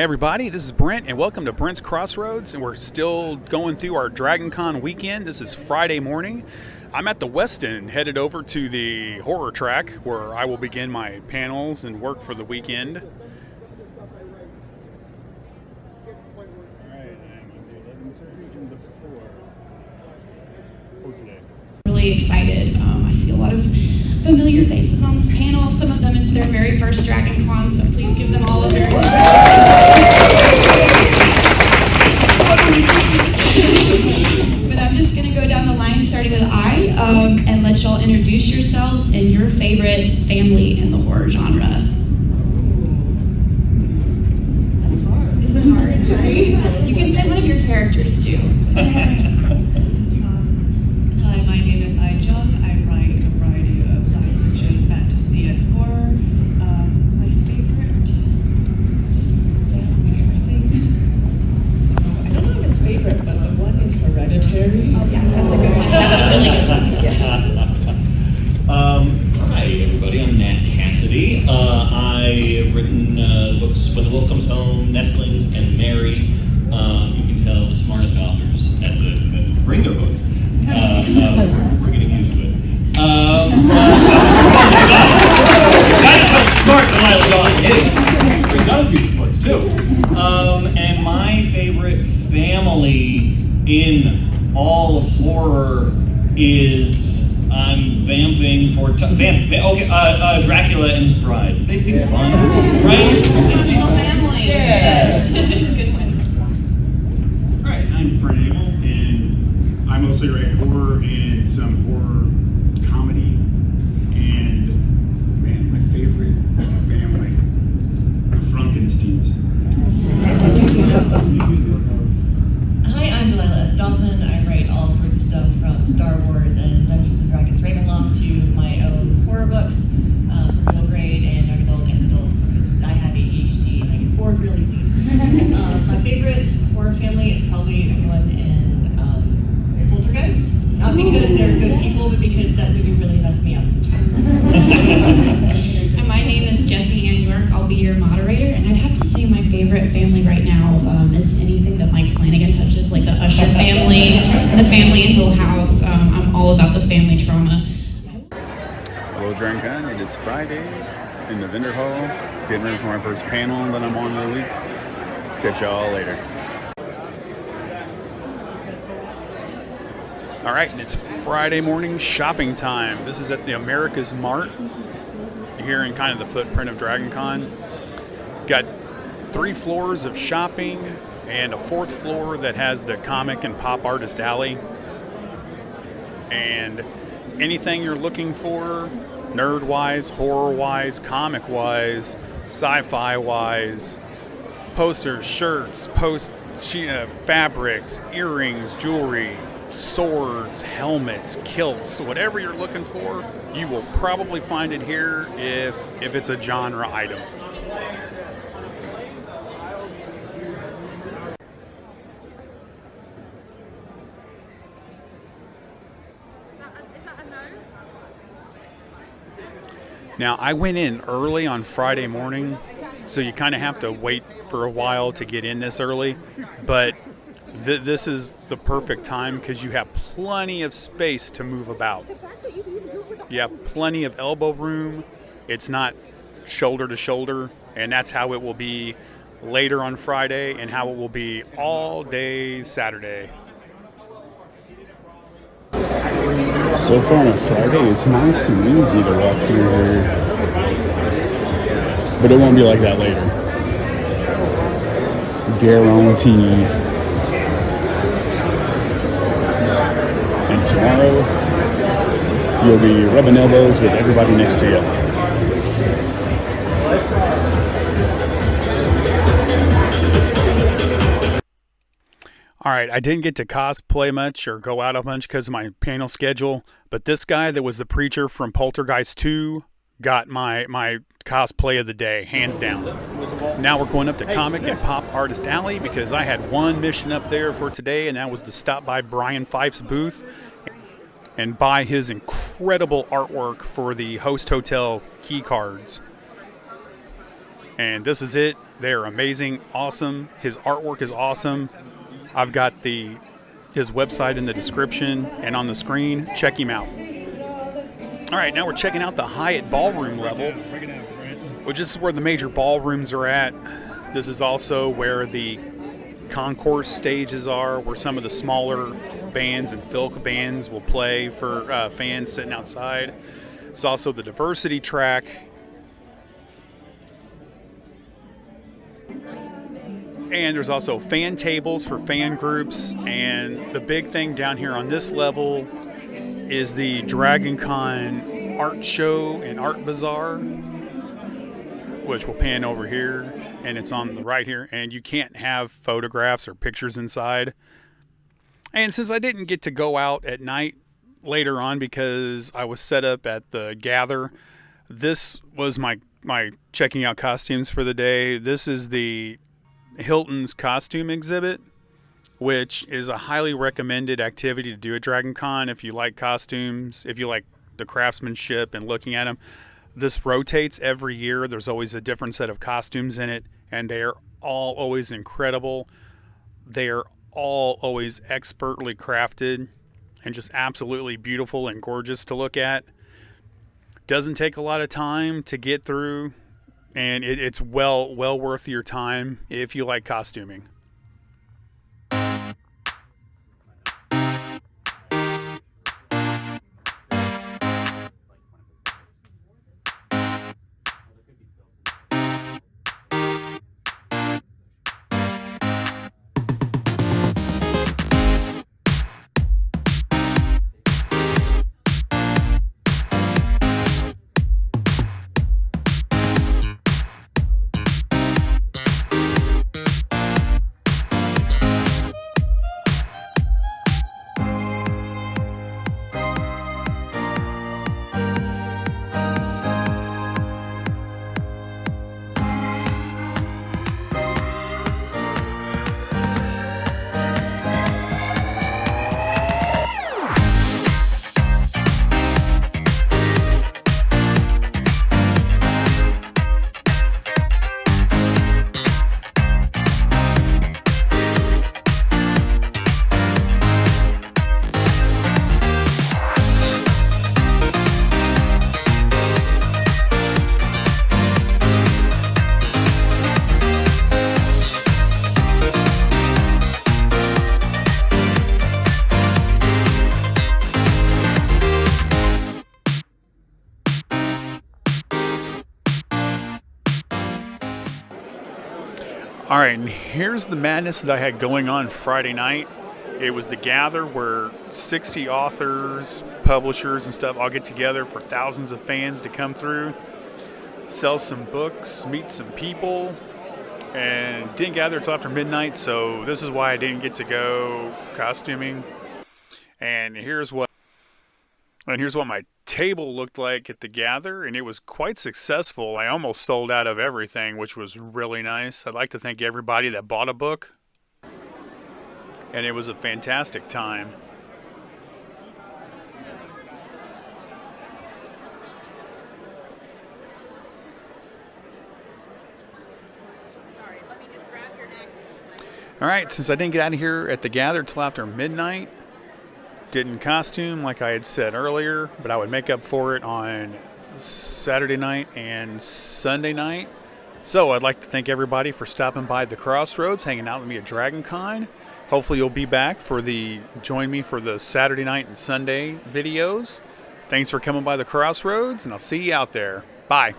everybody, this is Brent, and welcome to Brent's Crossroads, and we're still going through our DragonCon weekend. This is Friday morning. I'm at the Westin, headed over to the horror track, where I will begin my panels and work for the weekend. Really excited. I see a lot of familiar faces on this panel. Some of them, it's their very first DragonCon, so please give them all a very But I'm just going to go down the line starting with I and let y'all introduce yourselves and your favorite family in the horror genre. Is it hard? Sorry. You can say one of your characters too. Hi, my name is Ai Jung. I write a variety of science fiction, fantasy, and horror. My favorite family, I think. I don't know if it's favorite, but the one in Hereditary. Oh yeah, that's a good one. That's a really good one. Hi everybody, I'm Nat Cassidy. I've written books When the Wolf Comes Home, Nestlings, and Mary. You can tell the smartest authors at the bring their books. We're getting used to it. That's how smart Delilah Dawn is. Brings other people's books too. And my favorite family in all of horror is I'm vamping for Dracula and his brides. They seem fun, right? Functional family. Yes. Good one. Alright, I'm Brent Abel, and I mostly write horror and some horror comedy. And man, my favorite family, the Frankensteins. Hi, I'm Delilah S. Dawson. I write all sorts of stuff from Star Wars and Dungeons and Dragons Ravenloft to my own horror books for middle grade and young adult and adults because I have ADHD and I get bored really easy. My favorite horror family is probably the one in Poltergeist. Not because they're good people, but because that movie really messed me up as a child. And my name is Jessie Ann York. I'll be your moderator, and I'd have to say my favorite family right now is anything that Mike Flanagan touches, like the Usher family, the family in Hill House. I'm all about the family trauma. Hello, DragonCon. It is Friday in the vendor hall, getting ready for my first panel that I'm on of the week. Catch y'all later. All right, and it's Friday morning shopping time. This is at the America's Mart here in kind of the footprint of DragonCon. Got 3 floors of shopping and a 4th floor that has the comic and pop artist alley. And anything you're looking for, nerd-wise, horror-wise, comic-wise, sci-fi-wise, posters, shirts, fabrics, earrings, jewelry, swords, helmets, kilts, whatever you're looking for, you will probably find it here if it's a genre item. Now, I went in early on Friday morning, so you kind of have to wait for a while to get in this early, but this is the perfect time because you have plenty of space to move about. You have plenty of elbow room. It's not shoulder to shoulder, and that's how it will be later on Friday and how it will be all day Saturday. So far on a Friday, it's nice and easy to walk through here, but it won't be like that later. Guaranteed. And tomorrow, you'll be rubbing elbows with everybody next to you. All right, I didn't get to cosplay much or go out a bunch because of my panel schedule, but this guy that was the preacher from Poltergeist 2 got my cosplay of the day, hands down. Now we're going up to Comic and Pop Artist Alley because I had one mission up there for today, and that was to stop by Brian Fife's booth and buy his incredible artwork for the Host Hotel key cards. And this is it. They are amazing, awesome. His artwork is awesome. I've got his website in the description and on the screen. Check him out. All right, now we're checking out the Hyatt ballroom level, which is where the major ballrooms are at. This is also where the concourse stages are, where some of the smaller bands and filk bands will play for fans sitting outside. It's also the diversity track. And there's also fan tables for fan groups. And the big thing down here on this level is the Dragon Con art show and art bazaar, which we'll pan over here. And it's on the right here. And you can't have photographs or pictures inside. And since I didn't get to go out at night later on because I was set up at the Gather, this was my checking out costumes for the day. This is the Hilton's costume exhibit, which is a highly recommended activity to do at Dragon Con if you like costumes, if you like the craftsmanship and looking at them. This rotates every year. There's always a different set of costumes in it, and they are all always incredible. They are all always expertly crafted and just absolutely beautiful and gorgeous to look at. Doesn't take a lot of time to get through, and it's well worth your time if you like costuming. All right, and here's the madness that I had going on Friday night. It was the Gather where 60 authors, publishers, and stuff all get together for thousands of fans to come through, sell some books, meet some people, and didn't gather until after midnight, so this is why I didn't get to go costuming. And here's what my table looked like at the Gather, and it was quite successful. I almost sold out of everything, which was really nice. I'd like to thank everybody that bought a book, and it was a fantastic time. All right, since I didn't get out of here at the Gather till after midnight, didn't costume like I had said earlier, but I would make up for it on Saturday night and Sunday night. So I'd like to thank everybody for stopping by the Crossroads, hanging out with me at Dragon Con. Hopefully you'll be back for join me for the Saturday night and Sunday videos. Thanks for coming by the Crossroads, and I'll see you out there. Bye.